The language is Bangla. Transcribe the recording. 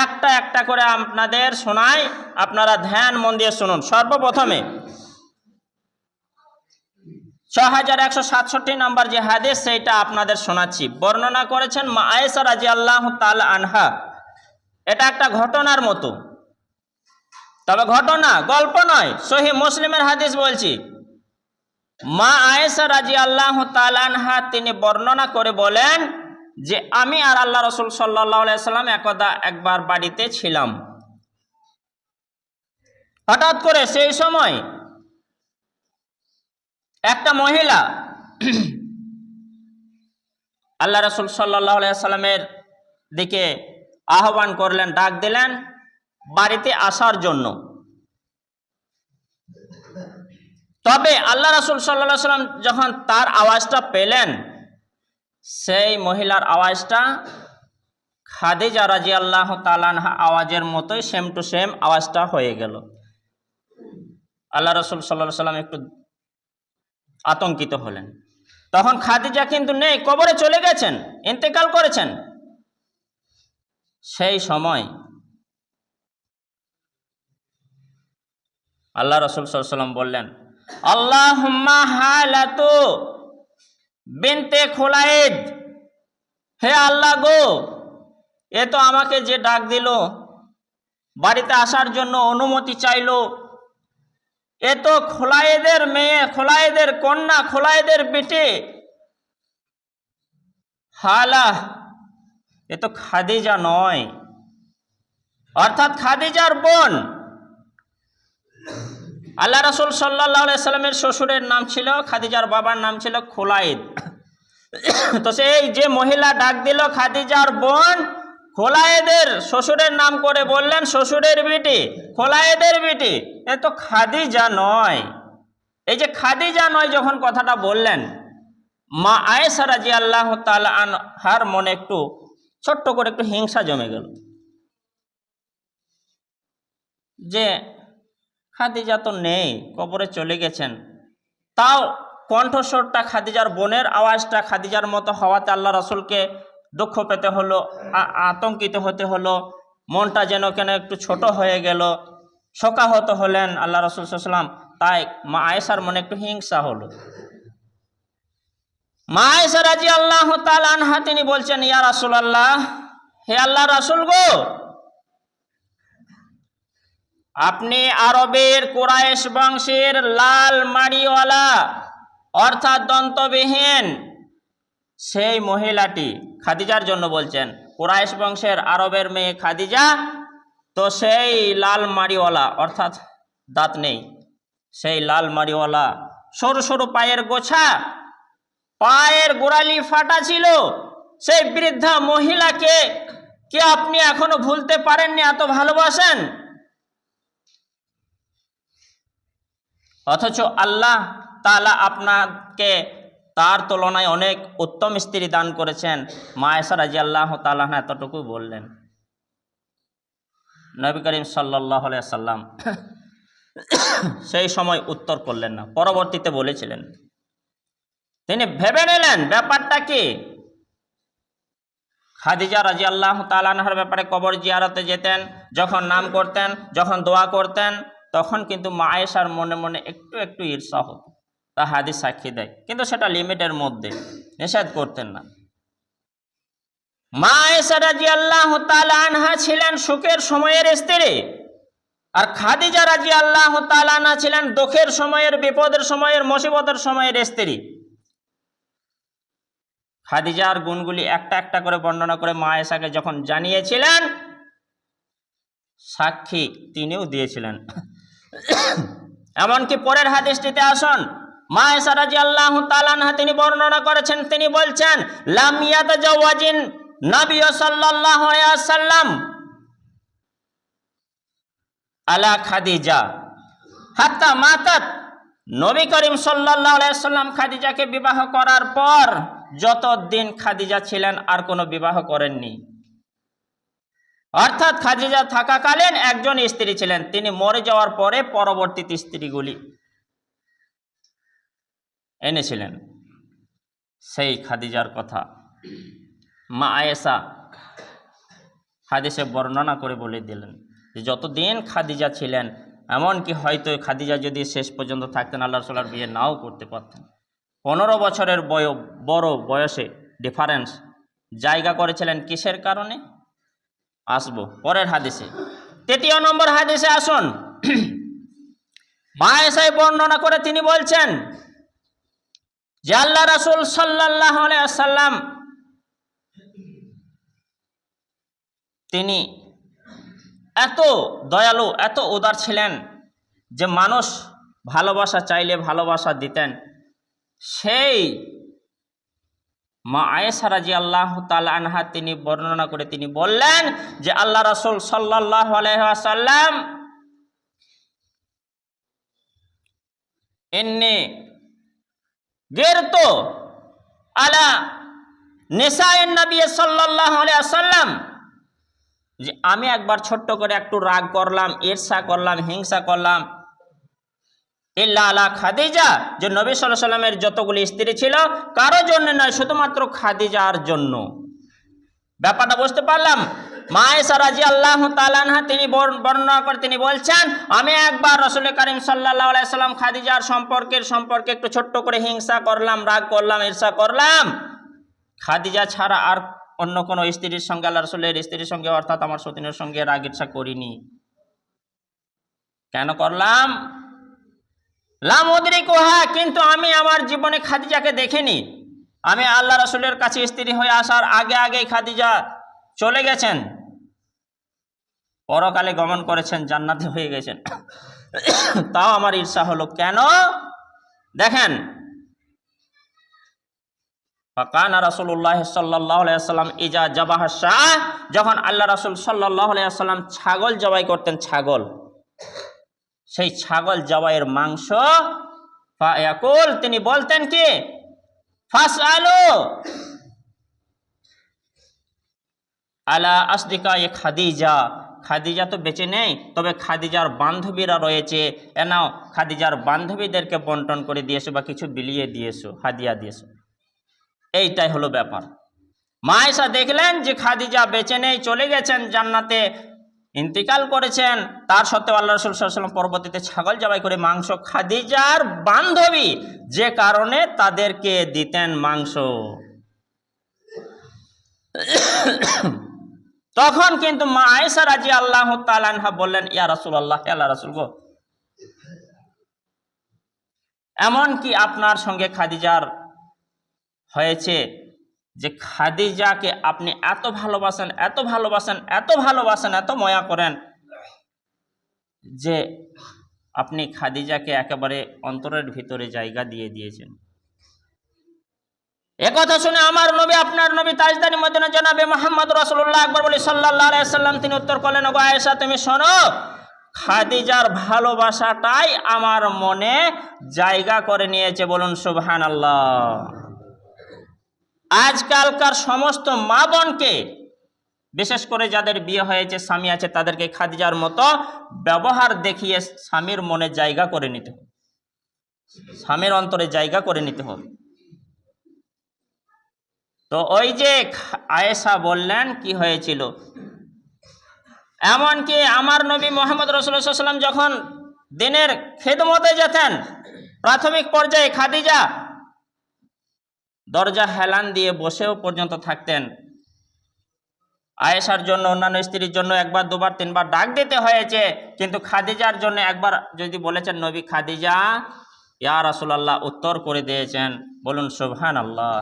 একটা একটা করে আপনাদের শোনাই, আপনারা ধ্যান মন দিয়ে শুনুন। সর্বপ্রথমে 6167 নম্বর যে হাদিস সেইটা আপনাদের শোনাচ্ছি। বর্ণনা করেছেন মা আয়েশা রাদিয়াল্লাহু তাআলা আনহা। এটা একটা ঘটনার মতো, তবে ঘটনা, গল্প নয়, সহিহ মুসলিমের হাদিস বলছি। মা আয়েশা রাদিয়াল্লাহু তাআলা আনহা তিনি বর্ণনা করে বলেন যে আমি আর আল্লাহ রাসূল সাল্লাল্লাহু আলাইহি সাল্লাম একবার বাড়িতে ছিলাম। হঠাৎ করে সেই সময় একটা মহিলা আল্লাহ রাসূল সাল্লাল্লাহু আলাইহি সাল্লামের দিকে আহ্বান করলেন, ডাক দিলেন বাড়িতে আসার জন্য। তবে আল্লাহ রাসূল সাল্লাল্লাহু আলাইহি সাল্লাম যখন তার আওয়াজটা পেলেন, সেই মহিলার আওয়াজটা খাদিজা রাদিয়াল্লাহু তাআলা আনহা আওয়াজের মতোই সেম টু সেম আওয়াজটা হয়ে গেল। আল্লাহ রাসূল সাল্লাল্লাহু আলাইহি সাল্লাম একটু আতঙ্কিত হলেন। তখন খাদিজা কিন্তু নেই, কবরে চলে গেছেন, ইন্তেকাল করেছেন। সেই সময় আল্লাহ রাসূল সাল্লাল্লাহু আলাইহি সাল্লাম বললেন, আল্লাহুম্মা হালাতু বিনতে খুলাইদ, হে আল্লাহ গো, এ তো আমাকে যে ডাক দিল, বাড়িতে আসার জন্য অনুমতি চাইলো, এ তো খুলাইদের মেয়ে, খুলাইদের কন্যা, খুলাইদের বেটে হালা, এ তো খাদিজা নয়, অর্থাৎ খাদিজার বোন। আল্লাহ রাসূল সাল্লাল্লাহু আলাইহি সাল্লামের শ্বশুরের নাম ছিল, খাদিজার বাবার নাম ছিল খুলাইদ। তো সেই যে মহিলা ডাক দিল খাদিজার বোন, খুলাইদের শ্বশুরের নাম করে বললেন শ্বশুরের বিটি, খুলাইদের বিটি, এ তো খাদিজা নয়। এই যে খাদিজা নয় যখন কথাটা বললেন, মা আয়েশা রাদিয়াল্লাহু তাআলা আনহার মনে একটু ছোট্ট করে একটু হিংসা জমে গেল যে খাদিজা তো নেই, কবরে চলে গেছেন। তাও কণ্ঠস্বরটা খাদিজার বোনের আওয়াজটা খাদিজার মতো হওয়াতে আল্লাহ রাসূলকে দুঃখ পেতে হলো, আতঙ্কিত হতে হলো, মনটা যেন কেন একটু ছোট হয়ে গেল, শোকাহত হলেন আল্লাহ রাসূল সাল্লাল্লাহু আলাইহি ওয়াসাল্লাম। তাই মা আয়েশার মনে একটু হিংসা হলো। মা আয়েশা রাদিয়াল্লাহু তাআলা আনহা তিনি বলছেন, ইয়া রাসূলুল্লাহ, হে আল্লাহর রাসূল গো, আপনি আরবের কুরাইশ বংশের লাল মাড়িওয়ালা অর্থাৎ দন্তবিহীন সেই মহিলাটি, খাদিজার জন্য বলছেন, কুরাইশ বংশের আরবের মেয়ে খাদিজা, তো সেই লাল মাড়িওয়ালা অর্থাৎ দাঁত নেই, সেই লাল মাড়িওয়ালা সরু সরু পায়ের গোছা, পায়ের গোড়ালি ফাটা ছিল, সেই বৃদ্ধা মহিলাকে কি আপনি এখনো ভুলতে পারেননি? এত ভালোবাসেন, অথচ আল্লাহ তাআলা আপনাকে তার তুলনায় অনেক উত্তম স্ত্রী দান করেছেন। মা আয়েশা রাদিয়াল্লাহু তাআলা আনহা এতটুকু বললেন। নবী করিম সাল্লাল্লাহু আলাইহি সাল্লাম সেই সময় উত্তর করলেন না, পরবর্তীতে বলেছিলেন। তিনি ভেবে নিলেন ব্যাপারটা কি। খাদিজা রাদিয়াল্লাহু তাআলা আনহার ব্যাপারে কবর জিয়ারতে যেতেন, যখন নাম করতেন, যখন দোয়া করতেন, তখন কিন্তু মা আয়েশার মনে মনে একটু একটু ঈর্ষা হতো, তা হাদিস সাক্ষী দেয়, কিন্তু সেটা লিমিটের মধ্যে, নিষেধ করতেন না। মা আয়েশা রাদিয়াল্লাহু তাআলা আনহা ছিলেন সুখের সময়ের স্ত্রী, আর খাদিজা রাদিয়াল্লাহু তাআলা আনহা ছিলেন দুঃখের সময়ের, বিপদের সময়ের, মুসিবতের সময়ের স্ত্রী। খাদিজার গুণগুলি একটা একটা করে বর্ণনা করে মা আয়েশাকে যখন জানিয়েছিলেন, সাক্ষী তিনিও দিয়েছিলেন। এমনকি পরের হাদিসটিতে আসুন, মা আয়েশা রাদিয়াল্লাহু তাআলা আনহা তিনি বর্ণনা করেছেন, তিনি বলছেন, লাম ইয়াতাজাওয়াজিন নবী সাল্লাল্লাহু আলাইহি ওয়াসাল্লাম আলা খাদিজা হাত্তা মাতাত, নবী করিম সাল্লাল্লাহু আলাইহি ওয়াসাল্লাম খাদিজাকে বিবাহ করার পর যতদিন খাদিজা ছিলেন আর কোনো বিবাহ করেননি। অর্থাৎ খাদিজা থাকাকালীন একজন স্ত্রী ছিলেন, তিনি মরে যাওয়ার পরে পরবর্তীতে স্ত্রীগুলি এনেছিলেন। সেই খাদিজার কথা মা আয়েশা হাদিসে বর্ণনা করে বলে দিলেন যে যতদিন খাদিজা ছিলেন, এমনকি হয়তো খাদিজা যদি শেষ পর্যন্ত থাকতেন আল্লাহ রাসূলের বিয়ে নাও করতে পারতেন। 15 বছরের বড় বয়সে ডিফারেন্স জায়গা করেছিলেন কিসের কারণে? আসবো পরের হাদিসে। 3 নম্বর হাদিসে আসুন। মা আয়েশা বর্ণনা করে তিনি বলছেন যে আল্লাহ রাসূল সাল্লাল্লাহু আলাইহি ওয়াসাল্লাম তিনি এত দয়ালু, এত উদার ছিলেন যে মানুষ ভালোবাসা চাইলে ভালোবাসা দিতেন। সেই মা আয়েশা রাদিয়াল্লাহু তাআলা আনহা তিনি বর্ণনা করে তিনি বললেন যে আল্লাহ রাসূল সাল্লাল্লাহু আলাইহি ওয়াসাল্লাম ইন্নী গিরতু আলা নিসাইন নবী সাল্লাল্লাহু আলাইহি ওয়াসাল্লাম, যে আমি একবার ছোট্ট করে একটু রাগ করলাম, ঈর্ষা করলাম, হিংসা করলাম, ইল্লা আলা খাদিজা, যে নবী সাল্লাল্লাহু আলাইহি ওয়াসাল্লামের যতগুলি স্ত্রী ছিল কারো জন্য নয়, শুধুমাত্র খাদিজার জন্য। ব্যাপারটা বুঝতে পারলাম? মা আয়েশা রাদিয়াল্লাহু তাআলা আনহা তিনি বর্ণনা করে তিনি বলছেন আমি একবার রাসূল করিম সাল্লাল্লাহু আলাইহি ওয়াসাল্লাম খাদিজার সম্পর্কে একটু ছোট্ট করে হিংসা করলাম, রাগ করলাম, ঈর্ষা করলাম। খাদিজা ছাড়া আর অন্য কোনো স্ত্রীর সঙ্গে, আল্লাহ রাসূলের স্ত্রীর সঙ্গে অর্থাৎ আমার সতীনের সঙ্গে রাগ ঈর্ষা করিনি। কেন করলাম? লাম উদরিকুহা, কিন্তু আমি আমার জীবনে খাদিজাকে দেখিনি। আমি আল্লাহ রাসূলের কাছে স্ত্রী হয়ে আসার আগেই খাদিজা চলে গেছেন, পরকালে গমন করেছেন, জান্নাতে হয়ে গেছেন। তাও আমার ঈর্ষা হলো কেন? দেখেন, ফাকানা রাসূলুল্লাহ সাল্লাল্লাহু আলাইহি ওয়াসাল্লাম ইজা যাবাহা শাহ, যখন আল্লাহ রাসূল সাল্লাল্লাহু আলাইহি ওয়াসাল্লাম ছাগল জবাই করতেন, ছাগল, সেই ছাগল জবাইয়ের মাংস ফায়াকুল, তিনি বলতেন কি ফাসআলু আলা আসদিকা খাদিজা, খাদিজা তো বেঁচে নেই, তবে খাদিজার বান্ধবীরা রয়েছে, এনাও খাদিজার বান্ধবীদেরকে বন্টন করে দিয়েছো বা কিছু বিলিয়ে দিয়েছো, হাদিয়া দিয়েছো। এইটাই হলো ব্যাপার। মা আয়েশা দেখলেন যে খাদিজা বেঁচে নেই, চলে গেছেন, জান্নাতে ইন্তিকাল করেছেন, তার সত্ত্বেও আল্লাহ রাসূল সাল্লাল্লাহু আলাইহি ওয়াসাল্লাম পরবর্তীতে ছাগল জবাই করে মাংস খাদিজার বান্ধবী যে কারণে তাদেরকে দিতেন মাংস। তখন কিন্তু মা আয়েশা রাদিয়াল্লাহু তাআলা আনহা বললেন ইয়া রাসূলুল্লাহ, আল্লাহ রাসূল গো, এমন কি আপনার সঙ্গে খাদিজার হয়েছে যে খাদিজাকে আপনি এত ভালোবাসেন, এত ভালোবাসেন, এত ভালোবাসেন, এত মায়া করেন যে আপনি খাদিজাকে একেবারে অন্তরের ভিতরে জায়গা দিয়ে দিয়েছেন? একথা শুনে আমার নবী, আপনার নবী তাজদারি মদিনা জনাবে মুহাম্মদ রাসূলুল্লাহ আকবার বলে সাল্লাল্লাহু আলাইহি ওয়াসাল্লাম তিনি উত্তর করলেন, ওগো আয়েশা তুমি শোনো, খাদিজার ভালোবাসাটাই আমার মনে জায়গা করে নিয়েছে, বলুন সুবহানাল্লাহ। আজকালকার সমস্ত মা বোনকে, বিশেষ করে যাদের বিয়ে হয়েছে, স্বামী আছে, তাদেরকে খাদিজার মতো ব্যবহার দেখিয়ে স্বামীর মনে জায়গা করে নিতে হবে, স্বামীর অন্তরে জায়গা করে নিতে হবে। তো ওই যে আয়েশা বললেন কি হয়েছিল, এমনকি আমার নবী মুহাম্মদ রাসূলুল্লাহ সাল্লাল্লাহু আলাইহি ওয়াসাল্লাম যখন দিনের খেদমতে যেতেন, প্রাথমিক পর্যায়ে খাদিজা দরজা হেলান দিয়ে বসেও পর্যন্ত থাকতেন। আয়েশার জন্য, অন্যান্য স্ত্রীর জন্য একবার, দুবার, তিনবার ডাক দিতে হয়েছে, কিন্তু খাদিজার জন্য একবার যদি বলেছেন নবী খাদিজা ইয়া রাসূলুল্লাহ, উত্তর করে দিয়েছেন, বলুন সুবহানাল্লাহ।